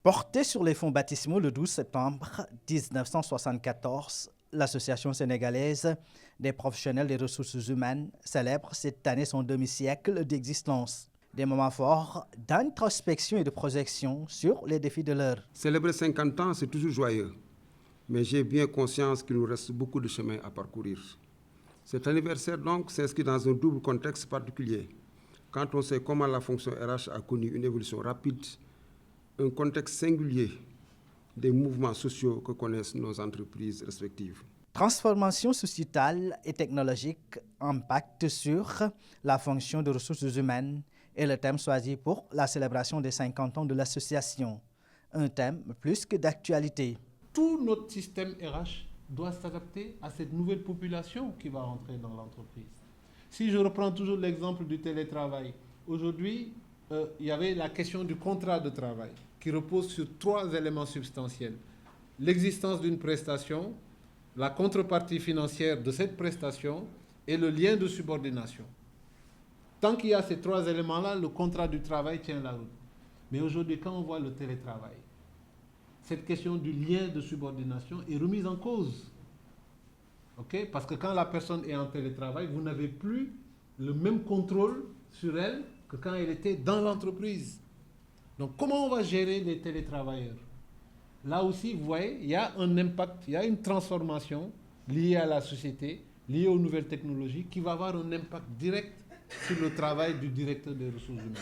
Portée sur les fonds baptismaux le 12 septembre 1974, l'Association sénégalaise des professionnels des ressources humaines célèbre cette année son demi-siècle d'existence. Des moments forts d'introspection et de projection sur les défis de l'heure. Célébrer 50 ans, c'est toujours joyeux, mais j'ai bien conscience qu'il nous reste beaucoup de chemin à parcourir. Cet anniversaire donc s'inscrit dans un double contexte particulier. Quand on sait comment la fonction RH a connu une évolution rapide, un contexte singulier des mouvements sociaux que connaissent nos entreprises respectives. Transformation sociétale et technologique, impact sur la fonction de ressources humaines est le thème choisi pour la célébration des 50 ans de l'association. Un thème plus que d'actualité. Tout notre système RH doit s'adapter à cette nouvelle population qui va rentrer dans l'entreprise. Si je reprends toujours l'exemple du télétravail, aujourd'hui, il y avait la question du contrat de travail qui repose sur 3 éléments substantiels. L'existence d'une prestation, la contrepartie financière de cette prestation et le lien de subordination. Tant qu'il y a ces 3 éléments-là, le contrat du travail tient la route. Mais aujourd'hui, quand on voit le télétravail, cette question du lien de subordination est remise en cause. Okay? Parce que quand la personne est en télétravail, vous n'avez plus le même contrôle sur elle que quand elle était dans l'entreprise. Donc, comment on va gérer les télétravailleurs? Là aussi, vous voyez, il y a un impact, il y a une transformation liée à la société, liée aux nouvelles technologies, qui va avoir un impact direct sur le travail du directeur des ressources humaines.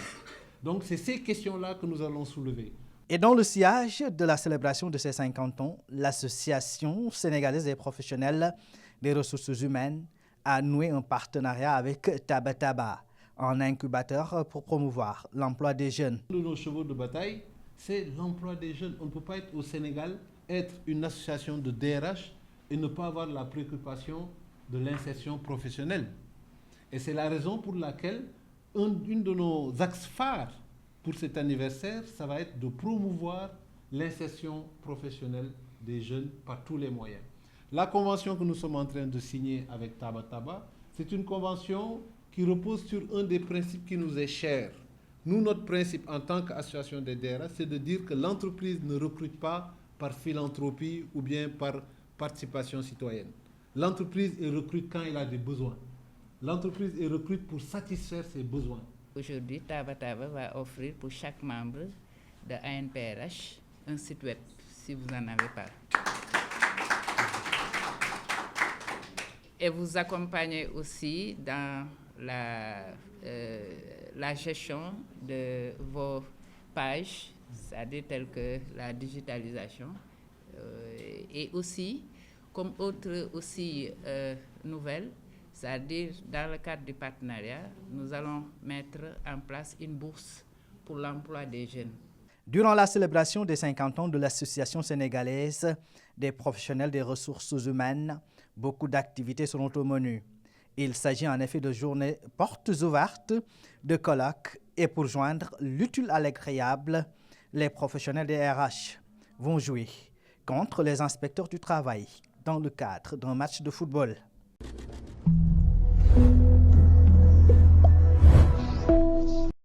Donc, c'est ces questions-là que nous allons soulever. Et dans le sillage de la célébration de ces 50 ans, l'Association sénégalaise des professionnels des ressources humaines a noué un partenariat avec Taba Taba, un incubateur pour promouvoir l'emploi des jeunes. Un de nos chevaux de bataille, c'est l'emploi des jeunes. On ne peut pas être au Sénégal, être une association de DRH et ne pas avoir la préoccupation de l'insertion professionnelle. Et c'est la raison pour laquelle une de nos axes phares pour cet anniversaire, ça va être de promouvoir l'insertion professionnelle des jeunes par tous les moyens. La convention que nous sommes en train de signer avec Taba Taba, c'est une convention qui repose sur un des principes qui nous est cher. Nous, notre principe en tant qu'association des DRH, c'est de dire que l'entreprise ne recrute pas par philanthropie ou bien par participation citoyenne. L'entreprise recrute quand elle a des besoins. L'entreprise recrute pour satisfaire ses besoins. Aujourd'hui, Taba Taba va offrir pour chaque membre de ANPRH un site web, si vous n'en avez pas. Et vous accompagnez aussi dans la gestion de vos pages, c'est-à-dire telles que la digitalisation. Et aussi, comme autre nouvelle, c'est-à-dire dans le cadre du partenariat, nous allons mettre en place une bourse pour l'emploi des jeunes. Durant la célébration des 50 ans de l'Association sénégalaise des professionnels des ressources humaines, beaucoup d'activités seront au menu. Il s'agit en effet de journées portes ouvertes, de colloques et pour joindre l'utile à l'agréable, les professionnels des RH vont jouer contre les inspecteurs du travail dans le cadre d'un match de football.